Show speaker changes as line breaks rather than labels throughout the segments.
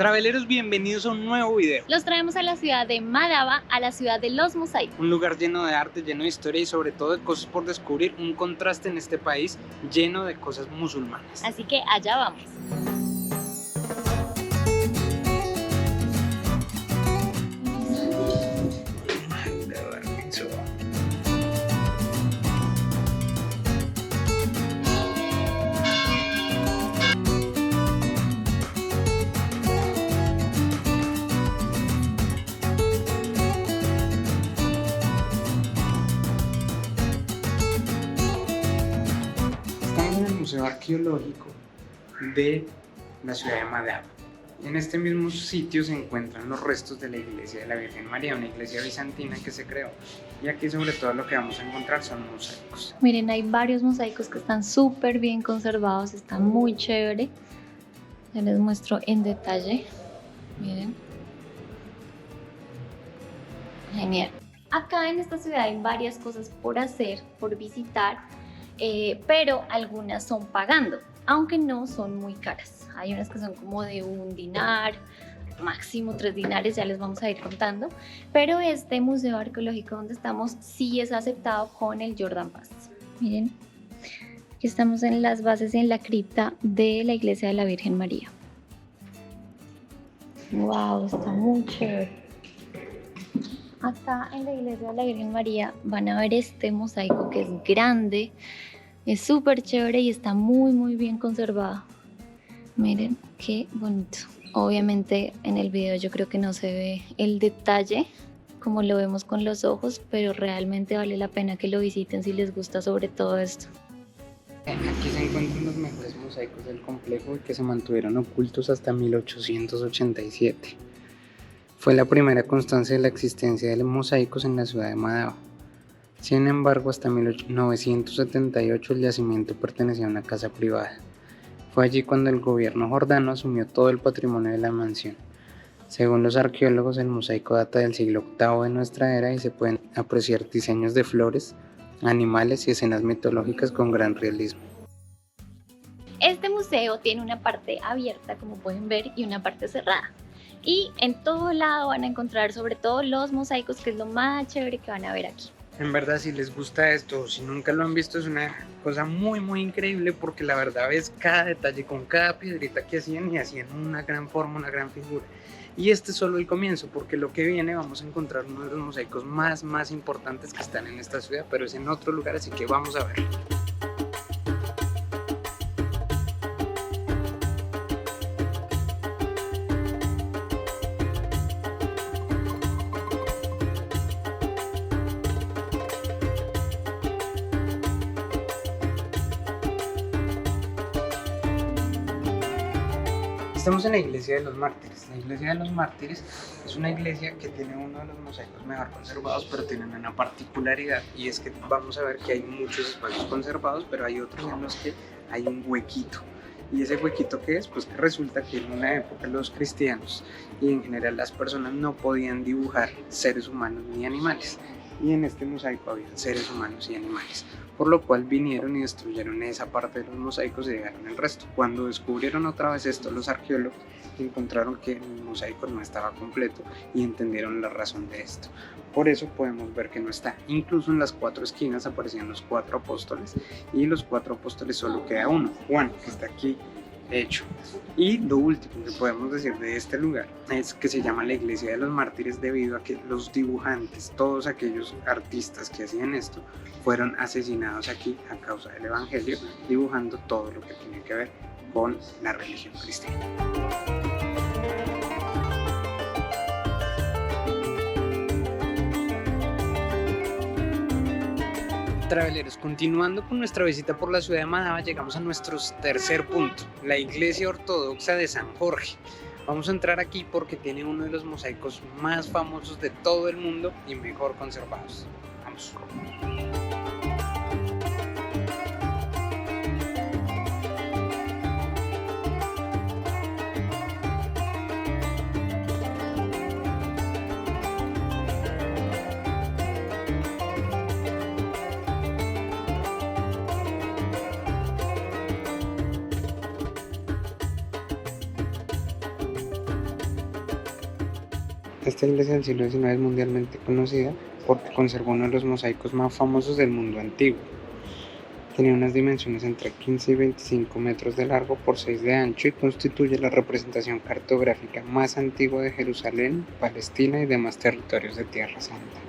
Traveleros, bienvenidos a un nuevo video.
Los traemos a la ciudad de Madaba, a la ciudad de los mosaicos.
Un lugar lleno de arte, lleno de historia y sobre todo de cosas por descubrir. Un contraste en este país lleno de cosas musulmanas.
Así que allá vamos.
Estamos en el Museo Arqueológico de la ciudad de Madaba. En este mismo sitio se encuentran los restos de la iglesia de la Virgen María, una iglesia bizantina que se creó. Y aquí sobre todo lo que vamos a encontrar son mosaicos.
Miren, hay varios mosaicos que están súper bien conservados, están muy chévere. Ya les muestro en detalle. Miren. Genial. Acá en esta ciudad hay varias cosas por hacer, por visitar, pero algunas son pagando, aunque no son muy caras. Hay unas que son como de 1 dinar, máximo 3 dinares, ya les vamos a ir contando. Pero este museo arqueológico donde estamos sí es aceptado con el Jordan Pass. Miren, aquí estamos en las bases, en la cripta de la iglesia de la Virgen María. Wow, está muy chévere. Acá en la iglesia de la Virgen María van a ver este mosaico que es grande, es súper chévere y está muy bien conservado. Miren qué bonito. Obviamente en el video yo creo que no se ve el detalle como lo vemos con los ojos, pero realmente vale la pena que lo visiten si les gusta sobre todo esto.
Aquí se encuentran los mejores mosaicos del complejo que se mantuvieron ocultos hasta 1887. Fue la primera constancia de la existencia de los mosaicos en la ciudad de Madaba. Sin embargo, hasta 1978 el yacimiento pertenecía a una casa privada. Fue allí cuando el gobierno jordano asumió todo el patrimonio de la mansión. Según los arqueólogos, el mosaico data del siglo VIII de nuestra era y se pueden apreciar diseños de flores, animales y escenas mitológicas con gran realismo.
Este museo tiene una parte abierta, como pueden ver, y una parte cerrada. Y en todo lado van a encontrar sobre todo los mosaicos, que es lo más chévere que van a ver aquí.
En verdad, si les gusta esto, si nunca lo han visto, es una cosa muy increíble, porque la verdad ves cada detalle con cada piedrita que hacían y hacían una gran forma, una gran figura. Y este es solo el comienzo, porque lo que viene vamos a encontrar uno de los mosaicos más importantes que están en esta ciudad, pero es en otro lugar, así que vamos a verlo. Estamos en la iglesia de los mártires. La iglesia de los mártires es una iglesia que tiene uno de los mosaicos mejor conservados, pero tiene una particularidad, y es que vamos a ver que hay muchos espacios conservados, pero hay otros en los que hay un huequito. ¿Y ese huequito qué es? Pues que resulta que en una época los cristianos y en general las personas no podían dibujar seres humanos ni animales. Y en este mosaico había seres humanos y animales, por lo cual vinieron y destruyeron esa parte de los mosaicos y dejaron el resto. Cuando descubrieron otra vez esto los arqueólogos, encontraron que el mosaico no estaba completo y entendieron la razón de esto. Por eso podemos ver que no está. Incluso en las 4 esquinas aparecían los 4 apóstoles, y los 4 apóstoles solo queda uno, Juan, que está aquí hecho. Y lo último que podemos decir de este lugar es que se llama la iglesia de los mártires debido a que los dibujantes, todos aquellos artistas que hacían esto, fueron asesinados aquí a causa del evangelio, dibujando todo lo que tiene que ver con la religión cristiana. Traveleros, continuando con nuestra visita por la ciudad de Madaba, llegamos a nuestro tercer punto, la iglesia ortodoxa de San Jorge. Vamos a entrar aquí porque tiene uno de los mosaicos más famosos de todo el mundo y mejor conservados. Vamos. Esta iglesia del siglo XIX es mundialmente conocida porque conservó uno de los mosaicos más famosos del mundo antiguo. Tenía unas dimensiones entre 15 y 25 metros de largo por 6 de ancho y constituye la representación cartográfica más antigua de Jerusalén, Palestina y demás territorios de Tierra Santa.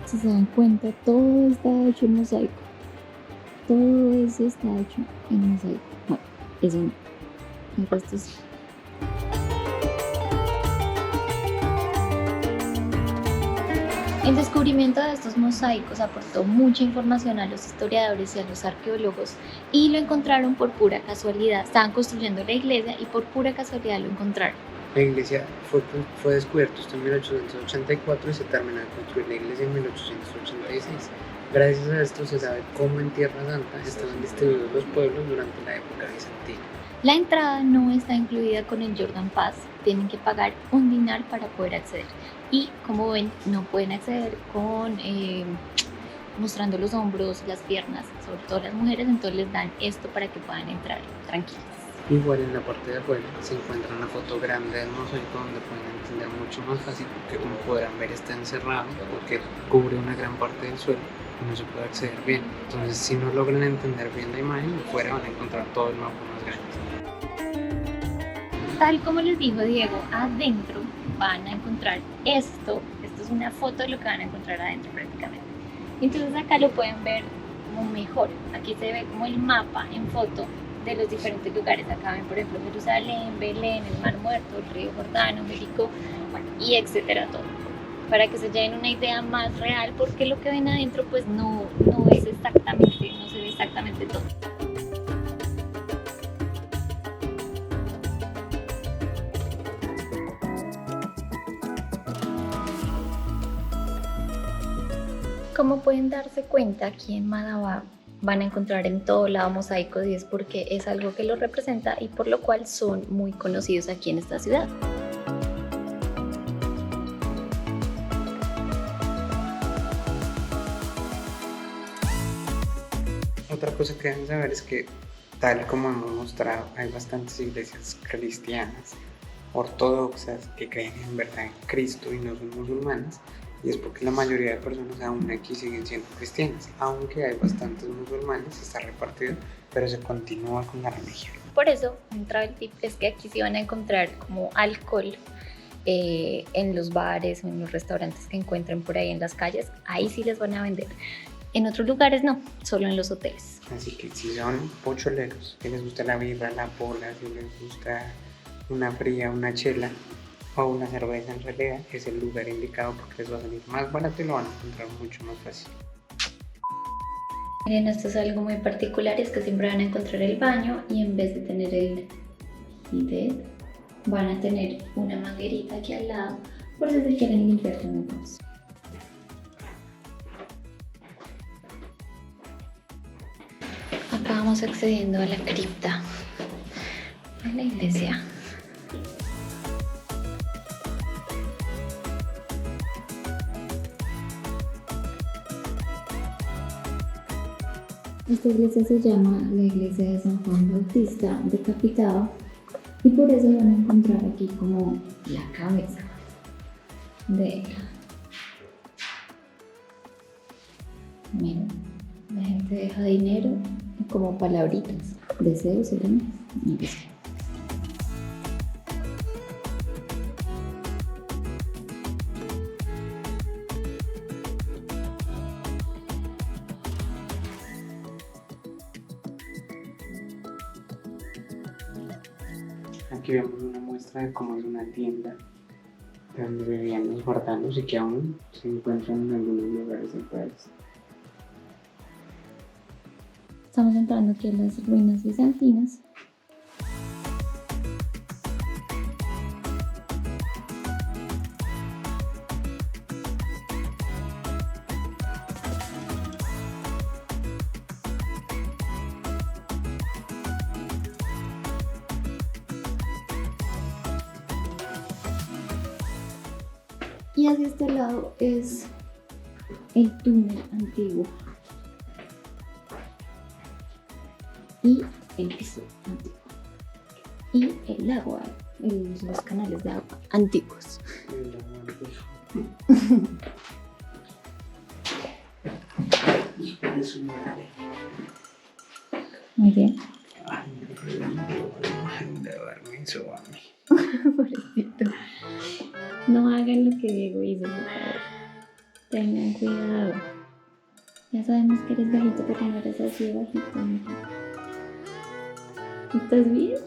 Si se dan cuenta, todo está hecho en mosaico. Todo eso está hecho en mosaico. No, eso no. El resto sí. El descubrimiento de estos mosaicos aportó mucha información a los historiadores y a los arqueólogos y lo encontraron por pura casualidad. Estaban construyendo la iglesia y por pura casualidad lo encontraron.
La iglesia fue descubierta en 1884 y se terminó de construir la iglesia en 1886. Gracias a esto se sabe cómo en Tierra Santa estaban distribuidos los pueblos durante la época bizantina.
La entrada no está incluida con el Jordan Pass, tienen que pagar un dinar para poder acceder. Y como ven, no pueden acceder con mostrando los hombros, las piernas, sobre todo las mujeres, entonces les dan esto para que puedan entrar tranquilas.
Igual en la parte de afuera se encuentra una foto grande del mosaico donde pueden entender mucho más fácil porque como podrán ver está encerrado porque cubre una gran parte del suelo y no se puede acceder bien. Entonces si no logran entender bien la imagen, afuera van a encontrar todo el mapa más grande.
Tal como les dijo Diego, adentro van a encontrar esto es una foto de lo que van a encontrar adentro prácticamente. Entonces acá lo pueden ver como mejor, aquí se ve como el mapa en foto de los diferentes lugares. Acá ven por ejemplo Jerusalén, Belén, el Mar Muerto, el río Jordano, Jericó, bueno, y etcétera, todo, para que se lleven una idea más real, porque lo que ven adentro pues no es exactamente, no se ve exactamente todo. Como pueden darse cuenta, aquí en Madaba van a encontrar en todo lado mosaicos y es porque es algo que los representa y por lo cual son muy conocidos aquí en esta ciudad.
Otra cosa que deben saber es que, tal como hemos mostrado, hay bastantes iglesias cristianas, ortodoxas, que creen en verdad en Cristo y no son musulmanas, y es porque la mayoría de personas aún aquí siguen siendo cristianas, aunque hay bastantes musulmanes, está repartido, pero se continúa con la religión.
Por eso, un travel tip es que aquí sí van a encontrar como alcohol en los bares o en los restaurantes que encuentren por ahí en las calles, ahí sí les van a vender. En otros lugares no, solo en los hoteles.
Así que si son pocholeros, si les gusta la birra, la pola, si les gusta una fría, una chela o una cerveza en realidad, es el lugar indicado porque les va a salir más barato y lo van a encontrar mucho más fácil.
Miren, esto es algo muy particular, es que siempre van a encontrar el baño y en vez de tener el bidet, van a tener una manguerita aquí al lado por si se quieren limpiar con los. Acá vamos accediendo a la cripta de la iglesia. Esta iglesia se llama la iglesia de San Juan Bautista Decapitado y por eso van a encontrar aquí como la cabeza de él. Miren, la gente deja dinero como palabritas, deseos, serenos, y eso.
Aquí vemos una muestra de cómo es una tienda donde vivían los jordanos y que aún se encuentran en algunos lugares del país.
Estamos entrando aquí a las ruinas bizantinas. Y hacia este lado es el túnel antiguo y el piso antiguo y el agua, los canales de agua antiguos. Muy bien. Pobrecito. No hagan lo que Diego hizo, por favor. Tengan cuidado. Ya sabemos que eres bajito, pero no eres así de bajito. Mira. ¿Estás bien?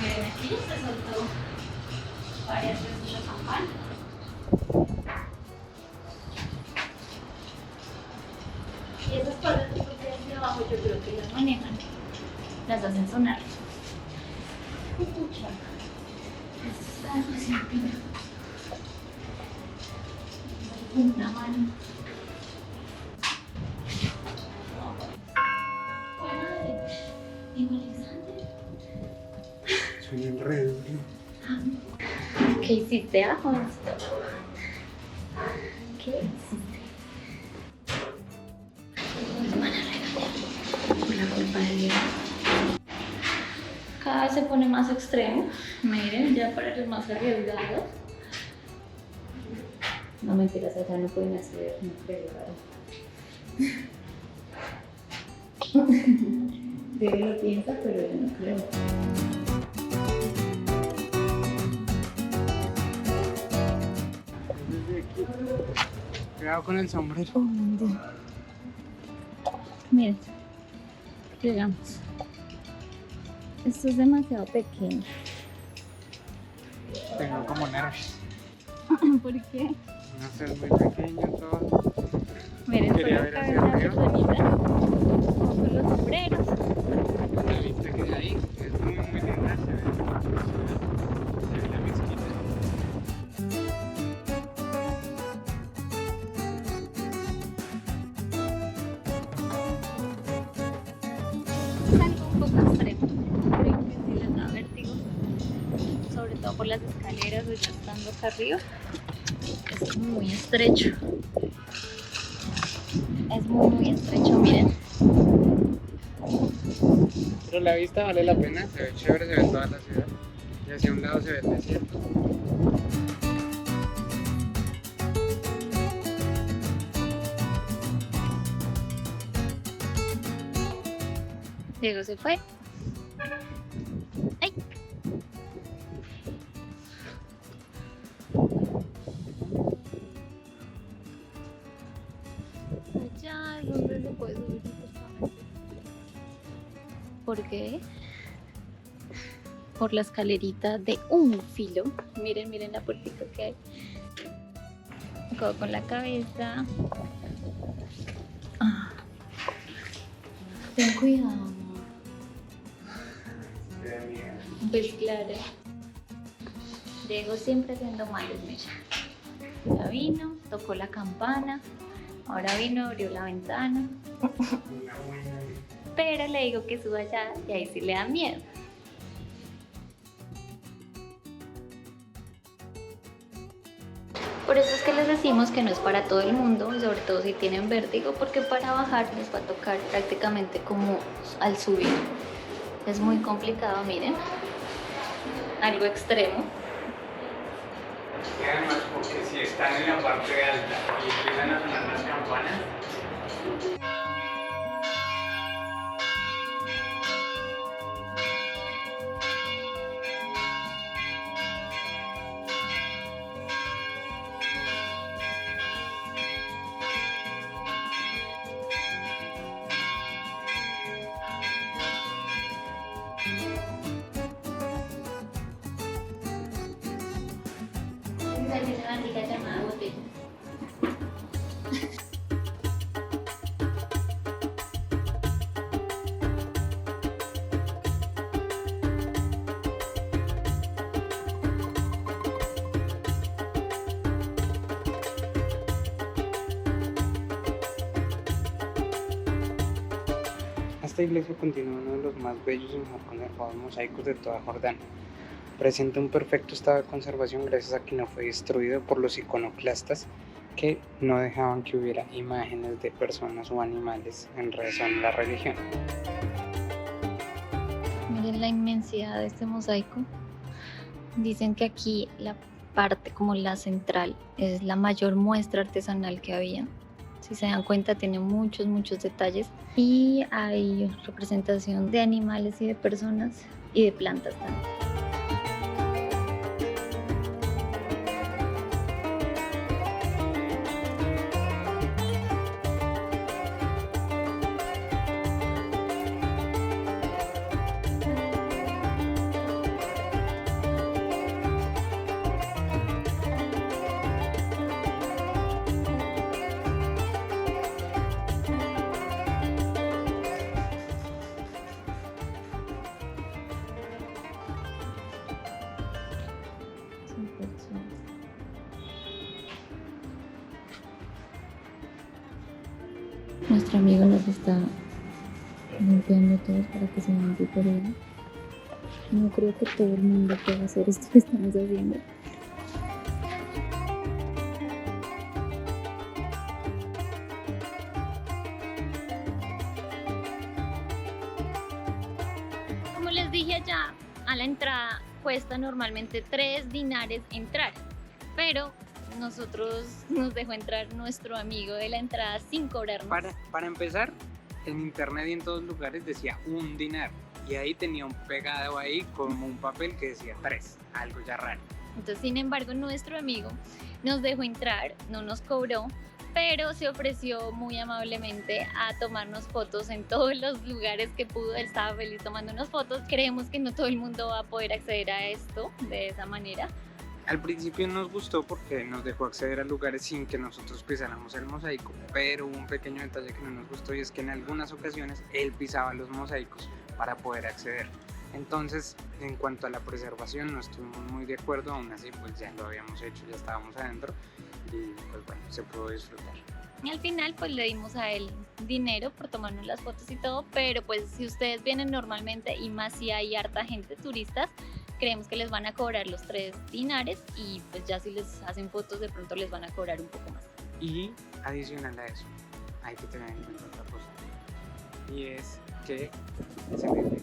Miren, aquí se soltó varias veces la campana. Y esas cosas que ustedes de abajo yo creo que las manejan, las hacen sonar. Escucha. Está haciendo una mano. Diego Alexander.
Suena enredo.
¿Qué hiciste, abajo? ¿Qué hiciste? Nos van a regañar por la culpa de Diego. Cada vez se pone más extremo. Miren, ya para los más arriesgados. No mentiras, allá no pueden hacer, no creo, ¿verdad? Diego lo piensa, pero yo no creo.
Cuidado con el sombrero.
Oh, mon Dios. Miren, llegamos. Esto es demasiado pequeño.
Tengo como nervios.
¿Por qué?
No sé, es muy pequeño todo.
Miren, por
Quería
acá
ver
hay
hacia
una
arriba.
personita con los sombreros.
La vista que hay ahí es muy linda. Se ve la mezquita.
Es algo un poco extremo. Creo que sí les da vértigo. Sobre todo por las escaleras o ya estando acá arriba. Es muy estrecho. Es muy estrecho, miren.
Pero la vista vale la pena, se ve chévere, se ve toda la ciudad. Y hacia un lado se ve el desierto.
Diego se fue. ¡Ay! Allá es donde se puede subir supuestamente. ¿Por qué? Por la escalerita de un filo. Miren, miren la puertita que hay. Codo con la cabeza. Ah. Ten cuidado, amor. Pues claro. Diego siempre haciendo males, mira. Ya vino, tocó la campana. Ahora vino, abrió la ventana. Pero le digo que suba allá y ahí sí le da miedo. Por eso es que les decimos que no es para todo el mundo, y sobre todo si tienen vértigo, porque para bajar les va a tocar prácticamente como al subir. Es muy complicado, miren. Algo extremo.
Y además, porque si están en la parte alta y empiezan a sonar las campanas,
Llamada botella.
Esta iglesia contiene uno de los más bellos y mejor conservados mosaicos de toda Jordania. Presenta un perfecto estado de conservación gracias a que no fue destruido por los iconoclastas que no dejaban que hubiera imágenes de personas o animales en razón a la religión.
Miren la inmensidad de este mosaico. Dicen que aquí la parte como la central es la mayor muestra artesanal que había. Si se dan cuenta tiene muchos detalles y hay representación de animales y de personas y de plantas también. Nuestro amigo nos está limpiando todo para que se vean súper bien. No creo que todo el mundo pueda hacer esto que estamos haciendo. Como les dije allá, a la entrada cuesta normalmente 3 dinares entrar, pero nosotros nos dejó entrar nuestro amigo de la entrada sin cobrarnos.
Para empezar, en internet y en todos lugares decía 1 dinar y ahí tenía un pegado ahí como un papel que decía 3, algo ya raro.
Entonces, sin embargo, nuestro amigo nos dejó entrar, no nos cobró, pero se ofreció muy amablemente a tomarnos fotos en todos los lugares que pudo. Él estaba feliz tomándonos fotos. Creemos que no todo el mundo va a poder acceder a esto de esa manera.
Al principio nos gustó porque nos dejó acceder a lugares sin que nosotros pisáramos el mosaico, pero hubo un pequeño detalle que no nos gustó y es que en algunas ocasiones él pisaba los mosaicos para poder acceder. Entonces, en cuanto a la preservación no estuvimos muy de acuerdo, aún así pues ya lo habíamos hecho, ya estábamos adentro y pues bueno, se pudo disfrutar.
Y al final pues le dimos a él dinero por tomarnos las fotos y todo, pero pues si ustedes vienen normalmente y más si hay harta gente, turistas, creemos que les van a cobrar los 3 dinares y pues ya si les hacen fotos de pronto les van a cobrar un poco más.
Y adicional a eso, hay que tener en cuenta otra cosa y es que se debe.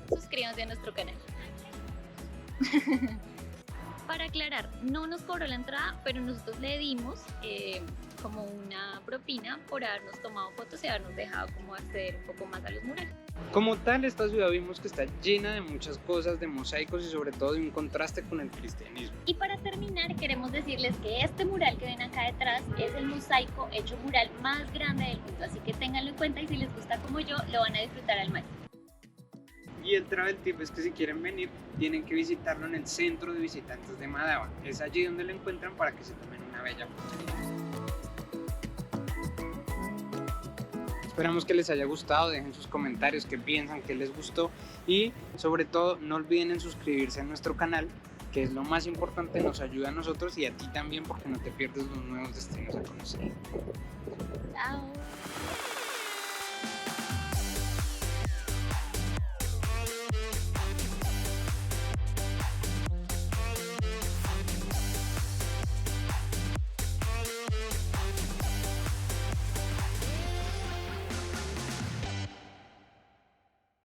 Suscríbanse a nuestro canal. Para aclarar, no nos cobró la entrada, pero nosotros le dimos como una propina por habernos tomado fotos y habernos dejado como acceder un poco más a los murales.
Como tal, esta ciudad vimos que está llena de muchas cosas, de mosaicos y sobre todo de un contraste con el cristianismo.
Y para terminar, queremos decirles que este mural que ven acá detrás es el mosaico hecho mural más grande del mundo, así que ténganlo en cuenta y si les gusta como yo, lo van a disfrutar al máximo.
Y el travel tip es que si quieren venir, tienen que visitarlo en el centro de visitantes de Madaba. Es allí donde lo encuentran para que se tomen una bella foto. Esperamos que les haya gustado, dejen sus comentarios, qué piensan, qué les gustó y sobre todo no olviden en suscribirse a nuestro canal, que es lo más importante, nos ayuda a nosotros y a ti también porque no te pierdes los nuevos destinos a conocer.
Chao.